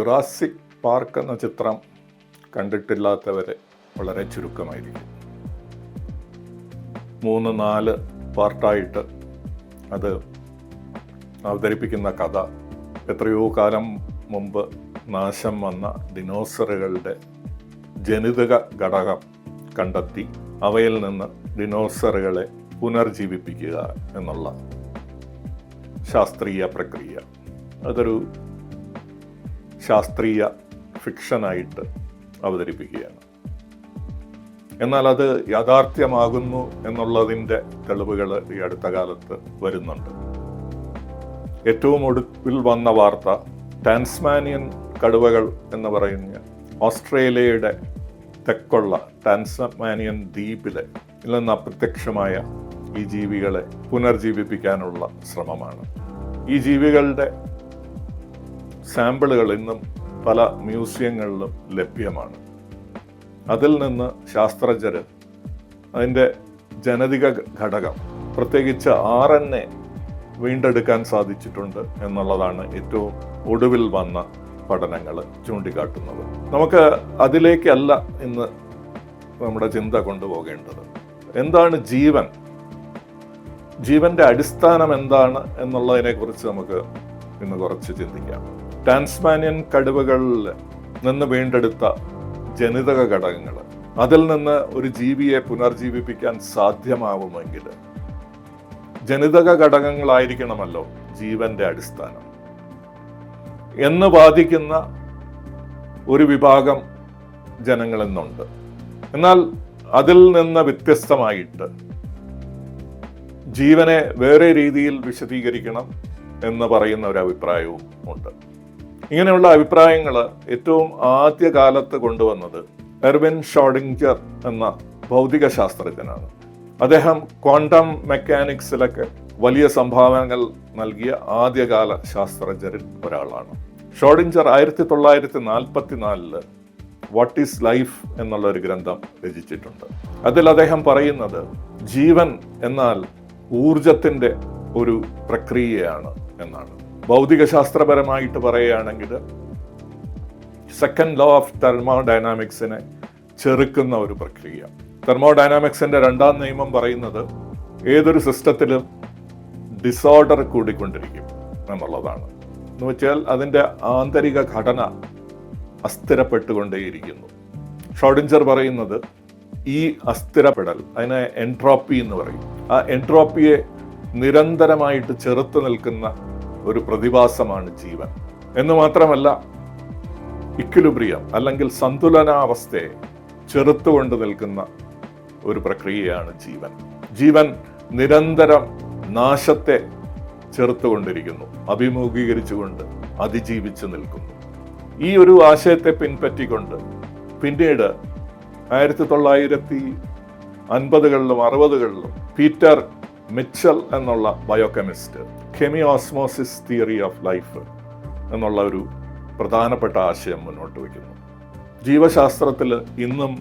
Jurassic park എന്ന ചിത്രം കണ്ടിട്ടില്ലാത്തവരെ വളരെ ചുരുക്കമായിരിക്കും. 3-4 പാർട്ടായിട്ട് അത് അവതരിപ്പിക്കുന്ന കഥ എത്രയോ കാലം മുമ്പ് നാശം വന്ന ഡിനോസറുകളുടെ ജനിതക ഘടകം കണ്ടെത്തി അവയിൽ നിന്ന് ഡിനോസറുകളെ പുനർജീവിപ്പിക്കുക എന്നുള്ള ശാസ്ത്രീയ പ്രക്രിയ. അതൊരു ശാസ്ത്രീയ ഫിക്ഷനായിട്ട് അവതരിപ്പിക്കുകയാണ്. എന്നാൽ അത് യാഥാർത്ഥ്യമാകുന്നു എന്നുള്ളതിൻ്റെ തെളിവുകൾ ഈ അടുത്ത കാലത്ത് വരുന്നുണ്ട്. ഏറ്റവും ഒടുവിൽ വന്ന വാർത്ത ടാൻസ്മാനിയൻ കടുവകൾ എന്ന് പറയുന്ന ഓസ്ട്രേലിയയുടെ തെക്കുള്ള ടാൻസ്മാനിയൻ ദ്വീപിലെ നിന്ന് അപ്രത്യക്ഷമായ ഈ ജീവികളെ പുനർജീവിപ്പിക്കാനുള്ള ശ്രമമാണ്. ഈ ജീവികളുടെ സാമ്പിളുകൾ ഇന്നും പല മ്യൂസിയങ്ങളിലും ലഭ്യമാണ്. അതിൽ നിന്ന് ശാസ്ത്രജ്ഞർ അതിൻ്റെ ജനിതക ഘടകം, പ്രത്യേകിച്ച് RNA വീണ്ടെടുക്കാൻ സാധിച്ചിട്ടുണ്ട് എന്നുള്ളതാണ് ഏറ്റവും ഒടുവിൽ വന്ന പഠനങ്ങൾ ചൂണ്ടിക്കാട്ടുന്നത്. നമുക്ക് അതിലേക്കല്ല ഇന്ന് നമ്മുടെ ചിന്ത കൊണ്ടുപോകേണ്ടത്. എന്താണ് ജീവൻ? ജീവന്റെ അടിസ്ഥാനം എന്താണ് എന്നുള്ളതിനെക്കുറിച്ച് നമുക്ക് ഇന്ന് കുറച്ച് ചിന്തിക്കാം. ടാൻസ്മാനിയൻ കടുവകളിൽ നിന്ന് വീണ്ടെടുത്ത ജനിതക ഘടകങ്ങൾ, അതിൽ നിന്ന് ഒരു ജീവിയെ പുനർജീവിപ്പിക്കാൻ സാധ്യമാവുമെങ്കിൽ ജനിതക ഘടകങ്ങളായിരിക്കണമല്ലോ ജീവന്റെ അടിസ്ഥാനം എന്ന് വാദിക്കുന്ന ഒരു വിഭാഗം ജനങ്ങളിന്നുണ്ട്. എന്നാൽ അതിൽ നിന്ന് വ്യത്യസ്തമായിട്ട് ജീവനെ വേറെ രീതിയിൽ വിശദീകരിക്കണം എന്ന് പറയുന്ന ഒരു അഭിപ്രായവും ഉണ്ട്. ഇങ്ങനെയുള്ള അഭിപ്രായങ്ങൾ ഏറ്റവും ആദ്യകാലത്ത് കൊണ്ടുവന്നത് എർവിൻ ഷ്രോഡിംഗർ എന്ന ഭൗതിക ശാസ്ത്രജ്ഞനാണ്. അദ്ദേഹം ക്വാണ്ടം മെക്കാനിക്സിലൊക്കെ വലിയ സംഭാവനകൾ നൽകിയ ആദ്യകാല ശാസ്ത്രജ്ഞരിൽ ഒരാളാണ്. ഷ്രോഡിംഗർ 1944 വാട്ട് ഈസ് ലൈഫ് എന്നുള്ള ഒരു ഗ്രന്ഥം രചിച്ചിട്ടുണ്ട്. അതിൽ അദ്ദേഹം പറയുന്നത് ജീവൻ എന്നാൽ ഊർജത്തിന്റെ ഒരു പ്രക്രിയയാണ് എന്നാണ്. ഭൗതികശാസ്ത്രപരമായിട്ട് പറയുകയാണെങ്കിൽ സെക്കൻഡ് ലോ ഓഫ് തെർമോഡൈനാമിക്സിനെ ചെറുക്കുന്ന ഒരു പ്രക്രിയ. തെർമോഡൈനാമിക്സിന്റെ 2ാം നിയമം പറയുന്നത് ഏതൊരു സിസ്റ്റത്തിലും ഡിസോർഡർ കൂടിക്കൊണ്ടിരിക്കും എന്നുള്ളതാണ്. എന്ന് വെച്ചാൽ അതിൻ്റെ ആന്തരിക ഘടന അസ്ഥിരപ്പെട്ടുകൊണ്ടേയിരിക്കുന്നു. ഷ്രോഡിംഗർ പറയുന്നത് ഈ അസ്ഥിരപ്പെടൽ, അതിനെ എൻട്രോപ്പി എന്ന് പറയും. ആ എൻട്രോപ്പിയെ നിരന്തരമായിട്ട് ചെറുത്തു നിൽക്കുന്ന ഒരു പ്രതിഭാസമാണ് ജീവൻ. എന്ന് മാത്രമല്ല, ഇക്വിലിബ്രിയം അല്ലെങ്കിൽ സന്തുലനാവസ്ഥയെ ചെറുത്തുകൊണ്ട് നിൽക്കുന്ന ഒരു പ്രക്രിയയാണ് ജീവൻ. ജീവൻ നിരന്തരം നാശത്തെ ചെറുത്തുകൊണ്ടിരിക്കുന്നു, അഭിമുഖീകരിച്ചുകൊണ്ട് അതിജീവിച്ചു നിൽക്കുന്നു. ഈ ഒരു ആശയത്തെ പിൻപറ്റിക്കൊണ്ട് പിന്നീട് 1950കളിലും 60കളിലും പീറ്റർ മിച്ചൽ എന്നുള്ള biochemist chemiosmosis theory of life എന്നുള്ള ഒരു പ്രധാനപ്പെട്ട ആശയം മുന്നോട്ട് വയ്ക്കുന്നു. ജീവശാസ്ത്രത്തിൽ ഇന്നും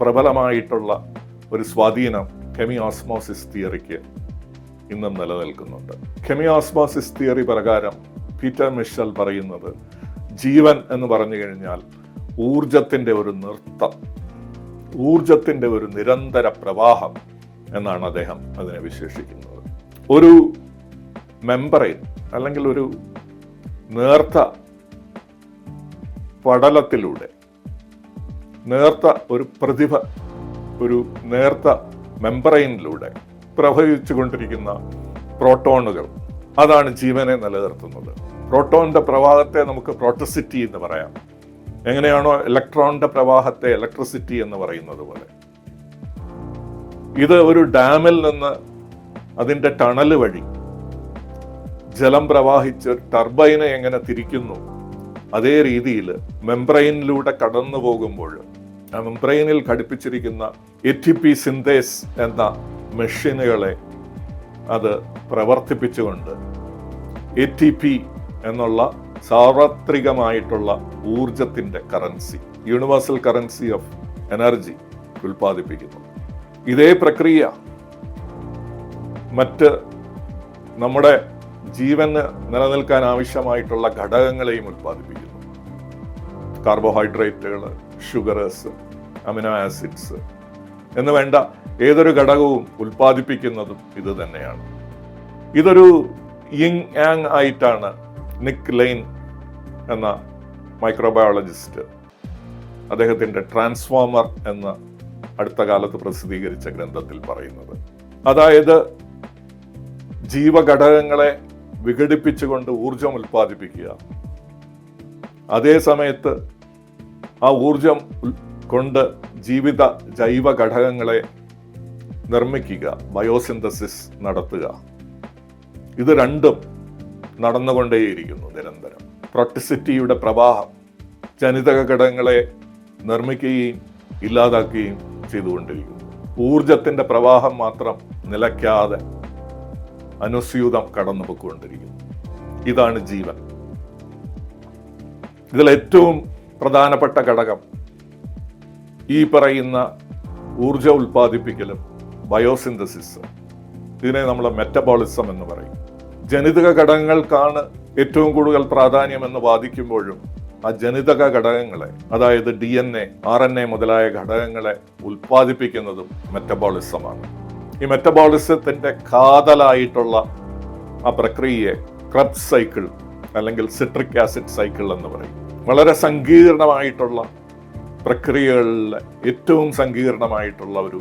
പ്രബലമായിട്ടുള്ള ഒരു സ്വാധീനം കെമിയോസ്മോസിസ് തിയറിക്ക് ഇന്നും നിലനിൽക്കുന്നുണ്ട്. കെമിയോസ്മോസിസ് തിയറി പ്രകാരം പീറ്റർ മിച്ചൽ പറയുന്നത് ജീവൻ എന്ന് പറഞ്ഞു കഴിഞ്ഞാൽ ഊർജത്തിന്റെ ഒരു നൃത്തം, ഊർജത്തിന്റെ ഒരു നിരന്തര പ്രവാഹം എന്നാണ് അദ്ദേഹം അതിനെ വിശേഷിക്കുന്നത്. ഒരു മെമ്പറൈൻ അല്ലെങ്കിൽ ഒരു നേർത്ത പടലത്തിലൂടെ നേർത്ത ഒരു നേർത്ത മെമ്പറൈനിലൂടെ പ്രവഹിച്ചു കൊണ്ടിരിക്കുന്ന പ്രോട്ടോണുകൾ, അതാണ് ജീവനെ നിലനിർത്തുന്നത്. പ്രോട്ടോണിന്റെ പ്രവാഹത്തെ നമുക്ക് പ്രോട്ടോസിറ്റി എന്ന് പറയാം. എങ്ങനെയാണോ ഇലക്ട്രോണിന്റെ പ്രവാഹത്തെ ഇലക്ട്രിസിറ്റി എന്ന് പറയുന്നത് പോലെ. ഇത് ഒരു ഡാമിൽ നിന്ന് അതിൻ്റെ ടണല് വഴി ജലം പ്രവാഹിച്ച് ടർബൈനെ എങ്ങനെ തിരിക്കുന്നു, അതേ രീതിയിൽ മെംബ്രെയിനിലൂടെ കടന്നു പോകുമ്പോൾ ആ മെംബ്രെയിനിൽ ഘടിപ്പിച്ചിരിക്കുന്ന ATP സിന്തേസ് എന്ന മെഷീനുകളെ അത് പ്രവർത്തിപ്പിച്ചുകൊണ്ട് ATP എന്നുള്ള സാർവത്രികമായിട്ടുള്ള ഊർജത്തിന്റെ currency, universal currency of energy ഉൽപ്പാദിപ്പിക്കുന്നു. ഇതേ പ്രക്രിയ മറ്റ് നമ്മുടെ ജീവന് നിലനിൽക്കാൻ ആവശ്യമായിട്ടുള്ള ഘടകങ്ങളെയും ഉൽപ്പാദിപ്പിക്കുന്നു. കാർബോഹൈഡ്രേറ്റുകൾ, ഷുഗറേഴ്സ്, അമിനോ ആസിഡ്സ് എന്ന് വേണ്ട ഏതൊരു ഘടകവും ഉൽപ്പാദിപ്പിക്കുന്നതും ഇത് തന്നെയാണ്. ഇതൊരു യിങ് യാങ് ആയിട്ടാണ് നിക് ലെയ്ൻ എന്ന മൈക്രോബയോളജിസ്റ്റ് അദ്ദേഹത്തിൻ്റെ ട്രാൻസ്ഫോമർ എന്ന അടുത്ത കാലത്ത് പ്രസിദ്ധീകരിച്ച ഗ്രന്ഥത്തിൽ പറയുന്നത്. അതായത് ജീവഘടകങ്ങളെ വിഘടിപ്പിച്ചുകൊണ്ട് ഊർജം ഉൽപ്പാദിപ്പിക്കുക, അതേ സമയത്ത് ആ ഊർജം കൊണ്ട് ജീവിത ജൈവ ഘടകങ്ങളെ നിർമ്മിക്കുക, ബയോസിന്തസിസ് നടത്തുക. ഇത് രണ്ടും നടന്നുകൊണ്ടേയിരിക്കുന്നു നിരന്തരം. പ്രൊട്ടിസിറ്റിയുടെ പ്രവാഹം ജനിതക ഘടകങ്ങളെ നിർമ്മിക്കുകയും ഇല്ലാതാക്കുകയും ചെയ്തുകൊണ്ടിരിക്കുന്നു. ഊർജത്തിന്റെ പ്രവാഹം മാത്രം നിലയ്ക്കാതെ അനുസ്യൂതം കടന്നുപോയിക്കൊണ്ടിരിക്കുന്നു. ഇതാണ് ജീവൻ. ഇതിലേറ്റവും പ്രധാനപ്പെട്ട ഘടകം ഈ പറയുന്ന ഊർജ ഉൽപ്പാദിപ്പിക്കലും ബയോസിന്തസിസ്. ഇതിനെ നമ്മൾ മെറ്റബോളിസം എന്ന് പറയും. ജനിതക ഘടകങ്ങൾക്കാണ് ഏറ്റവും കൂടുതൽ പ്രാധാന്യം എന്ന് വാദിക്കുമ്പോഴും ആ ജനിതക ഘടകങ്ങളെ, അതായത് DNA, RNA മുതലായ ഘടകങ്ങളെ ഉൽപ്പാദിപ്പിക്കുന്നതും മെറ്റബോളിസമാണ്. ഈ മെറ്റബോളിസത്തിന്റെ കാതലായിട്ടുള്ള ആ പ്രക്രിയയെ ക്രബ്സ് സൈക്കിൾ അല്ലെങ്കിൽ സിട്രിക് ആസിഡ് സൈക്കിൾ എന്ന് പറയും. വളരെ സങ്കീർണമായിട്ടുള്ള പ്രക്രിയകളിലെ ഏറ്റവും സങ്കീർണമായിട്ടുള്ള ഒരു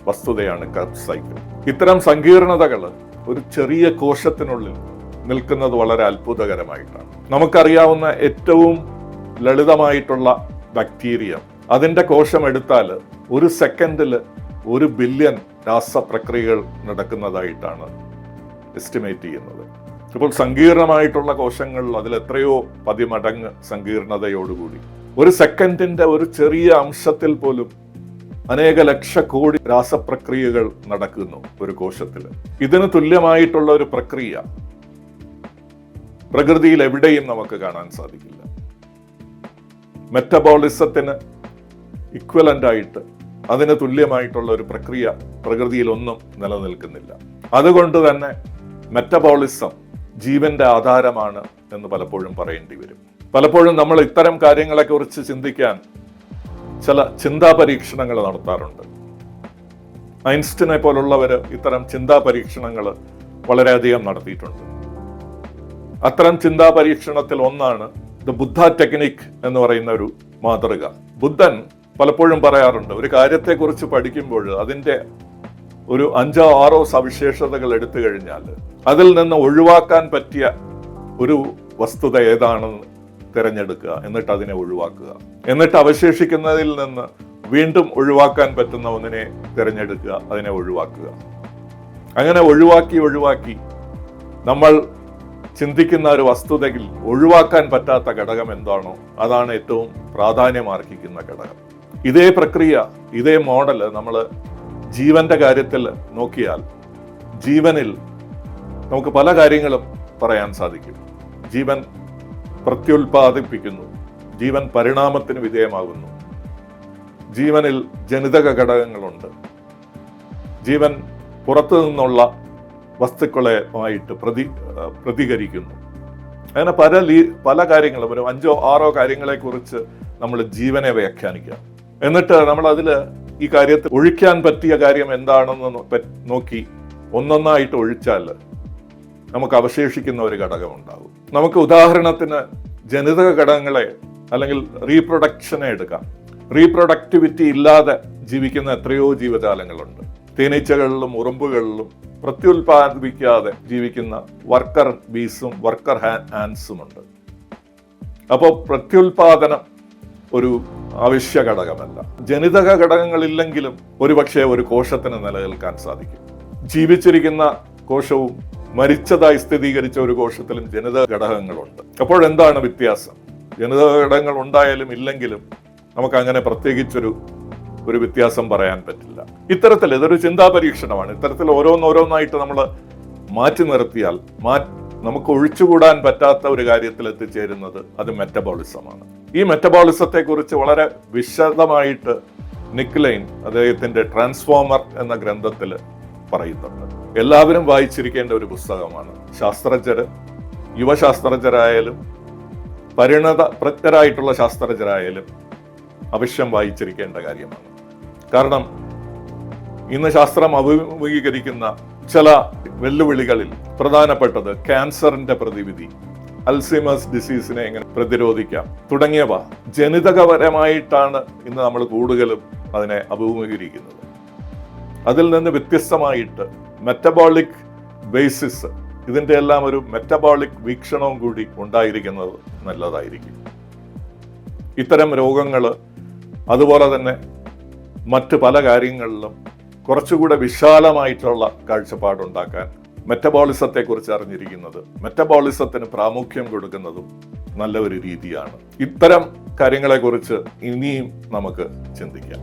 വസ്തുതയാണ് ക്രബ്സ് സൈക്കിൾ. ഇത്തരം സങ്കീർണതകൾ ഒരു ചെറിയ കോശത്തിനുള്ളിൽ നിൽക്കുന്നത് വളരെ അത്ഭുതകരമായിട്ടാണ്. നമുക്കറിയാവുന്ന ഏറ്റവും ലളിതമായിട്ടുള്ള ബാക്ടീരിയ, അതിൻ്റെ കോശം എടുത്താൽ ഒരു സെക്കൻഡിൽ 1 ബില്യൺ രാസപ്രക്രിയകൾ നടക്കുന്നതായിട്ടാണ് എസ്റ്റിമേറ്റ് ചെയ്യുന്നത്. ഇപ്പോൾ സങ്കീർണമായിട്ടുള്ള കോശങ്ങളിൽ അതിൽ എത്രയോ 10 മടങ്ങ് സങ്കീർണതയോടുകൂടി ഒരു സെക്കൻഡിന്റെ ഒരു ചെറിയ അംശത്തിൽ പോലും അനേക ലക്ഷക്കോടി രാസപ്രക്രിയകൾ നടക്കുന്നു ഒരു കോശത്തിൽ. ഇതിന് തുല്യമായിട്ടുള്ള ഒരു പ്രക്രിയ പ്രകൃതിയിൽ എവിടെയും നമുക്ക് കാണാൻ സാധിക്കില്ല. മെറ്റബോളിസത്തിന് ഇക്വലന്റ് ആയിട്ട് അതിന് തുല്യമായിട്ടുള്ള ഒരു പ്രക്രിയ പ്രകൃതിയിൽ ഒന്നും നിലനിൽക്കുന്നില്ല. അതുകൊണ്ട് തന്നെ മെറ്റബോളിസം ജീവന്റെ ആധാരമാണ് എന്ന് പലപ്പോഴും പറയേണ്ടി വരും. പലപ്പോഴും നമ്മൾ ഇത്തരം കാര്യങ്ങളെക്കുറിച്ച് ചിന്തിക്കാൻ ചില ചിന്താ പരീക്ഷണങ്ങൾ നടത്താറുണ്ട്. ഐൻസ്റ്റീനെ പോലുള്ളവർ ഇത്തരം ചിന്താ പരീക്ഷണങ്ങൾ വളരെയധികം നടത്തിയിട്ടുണ്ട്. അത്തരം ചിന്താ പരീക്ഷണത്തിൽ ഒന്നാണ് ദ ബുദ്ധ ടെക്നിക് എന്ന് പറയുന്ന ഒരു മാതൃക. ബുദ്ധൻ പലപ്പോഴും പറയാറുണ്ട്, ഒരു കാര്യത്തെക്കുറിച്ച് പഠിക്കുമ്പോൾ അതിൻ്റെ ഒരു 5-6 സവിശേഷതകൾ എടുത്തു കഴിഞ്ഞാൽ അതിൽ നിന്ന് ഒഴിവാക്കാൻ പറ്റിയ ഒരു വസ്തുത ഏതാണെന്ന് തിരഞ്ഞെടുക്കുക, എന്നിട്ട് അതിനെ ഒഴിവാക്കുക, എന്നിട്ട് അവശേഷിക്കുന്നതിൽ നിന്ന് വീണ്ടും ഒഴിവാക്കാൻ പറ്റുന്ന ഒന്നിനെ തിരഞ്ഞെടുക്കുക, അതിനെ ഒഴിവാക്കുക. അങ്ങനെ ഒഴിവാക്കി നമ്മൾ ചിന്തിക്കുന്ന ഒരു വസ്തുതയിൽ ഒഴിവാക്കാൻ പറ്റാത്ത ഘടകം എന്താണോ അതാണ് ഏറ്റവും പ്രാധാന്യമർഹിക്കുന്ന ഘടകം. ഇതേ പ്രക്രിയ, ഇതേ മോഡല് നമ്മൾ ജീവന്റെ കാര്യത്തിൽ നോക്കിയാൽ ജീവനിൽ നമുക്ക് പല കാര്യങ്ങളും പറയാൻ സാധിക്കും. ജീവൻ പ്രത്യുൽപാദിപ്പിക്കുന്നു, ജീവൻ പരിണാമത്തിന് വിധേയമാകുന്നു, ജീവനിൽ ജനിതക ഘടകങ്ങളുണ്ട്, ജീവൻ പുറത്തു നിന്നുള്ള വസ്തുക്കളുമായിട്ട് പ്രതികരിക്കുന്നു. അങ്ങനെ പല കാര്യങ്ങളും, ഒരു 5-6 കാര്യങ്ങളെക്കുറിച്ച് നമ്മൾ ജീവനെ വ്യാഖ്യാനിക്കുക. എന്നിട്ട് നമ്മൾ അതിൽ ഈ കാര്യത്തിൽ ഒഴിക്കാൻ പറ്റിയ കാര്യം എന്താണെന്ന് നോക്കി ഒന്നൊന്നായിട്ട് ഒഴിച്ചാൽ നമുക്ക് അവശേഷിക്കുന്ന ഒരു ഘടകം ഉണ്ടാകും. നമുക്ക് ഉദാഹരണത്തിന് ജനിതക ഘടകങ്ങളെ അല്ലെങ്കിൽ റീപ്രൊഡക്ഷനെ എടുക്കാം. റീപ്രൊഡക്ടിവിറ്റി ഇല്ലാതെ ജീവിക്കുന്ന എത്രയോ ജീവജാലങ്ങളുണ്ട്. തേനീച്ചകളിലും ഉറുമ്പുകളിലും പ്രത്യുൽപാദിപ്പിക്കാതെ ജീവിക്കുന്ന വർക്കർ ബീസും വർക്കർ ആൻസും ഉണ്ട്. അപ്പോൾ പ്രത്യുൽപാദനം ഒരു അവശ്യ ഘടകമല്ല. ജനിതക ഘടകങ്ങളില്ലെങ്കിലും ഒരുപക്ഷെ ഒരു കോശത്തിന് നിലനിൽക്കാൻ സാധിക്കും. ജീവിച്ചിരിക്കുന്ന കോശവും മരിച്ചതായി സ്ഥിരീകരിച്ച ഒരു കോശത്തിലും ജനിതക ഘടകങ്ങളുണ്ട്. അപ്പോൾ എന്താണ് വ്യത്യാസം? ജനിതക ഘടകങ്ങൾ ഉണ്ടായാലും ഇല്ലെങ്കിലും നമുക്ക് അങ്ങനെ പ്രത്യേകിച്ചൊരു വ്യത്യാസം പറയാൻ പറ്റില്ല. ഇത്തരത്തിൽ ഇതൊരു ചിന്താ പരീക്ഷണമാണ്. ഇത്തരത്തിൽ ഓരോന്നായിട്ട് നമ്മൾ മാറ്റി നിർത്തിയാൽ നമുക്ക് ഒഴിച്ചുകൂടാൻ പറ്റാത്ത ഒരു കാര്യത്തിൽ എത്തിച്ചേരുന്നത് അത് മെറ്റബോളിസമാണ്. ഈ മെറ്റബോളിസത്തെ കുറിച്ച് വളരെ വിശദമായിട്ട് നിക് ലെയ്ൻ അദ്ദേഹത്തിന്റെ ട്രാൻസ്ഫോമർ എന്ന ഗ്രന്ഥത്തിൽ പറയുന്നുണ്ട്. എല്ലാവരും വായിച്ചിരിക്കേണ്ട ഒരു പുസ്തകമാണ്. ശാസ്ത്രജ്ഞര്, യുവശാസ്ത്രജ്ഞരായാലും പരിണത പ്രജ്ഞരായിട്ടുള്ള ശാസ്ത്രജ്ഞരായാലും അവശ്യം വായിച്ചിരിക്കേണ്ട കാര്യമാണ്. കാരണം ഇന്ന് ശാസ്ത്രം അഭിമുഖീകരിക്കുന്ന ചില വെല്ലുവിളികളിൽ പ്രധാനപ്പെട്ടത് ക്യാൻസറിന്റെ പ്രതിവിധി, അൽസീമേഴ്സ് ഡിസീസിനെ എങ്ങനെ പ്രതിരോധിക്കാം തുടങ്ങിയവ ജനിതകപരമായിട്ടാണ് ഇന്ന് നമ്മൾ കൂടുതലും അതിനെ അഭിമുഖീകരിക്കുന്നത്. അതിൽ നിന്ന് വ്യത്യസ്തമായിട്ട് മെറ്റബോളിക് ബേസിസ്, ഇതിൻ്റെ എല്ലാം ഒരു മെറ്റബോളിക് വീക്ഷണവും കൂടി ഉണ്ടായിരിക്കുന്നത് നല്ലതായിരിക്കും. ഇത്തരം രോഗങ്ങൾ അതുപോലെ തന്നെ മറ്റ് പല കാര്യങ്ങളിലും കുറച്ചുകൂടെ വിശാലമായിട്ടുള്ള കാഴ്ചപ്പാടുണ്ടാക്കാൻ മെറ്റബോളിസത്തെക്കുറിച്ച് അറിഞ്ഞിരിക്കുന്നത്, മെറ്റബോളിസത്തിന് പ്രാമുഖ്യം കൊടുക്കുന്നതും നല്ല ഒരു രീതിയാണ്. ഇത്തരം കാര്യങ്ങളെക്കുറിച്ച് ഇനിയും നമുക്ക് ചിന്തിക്കാം.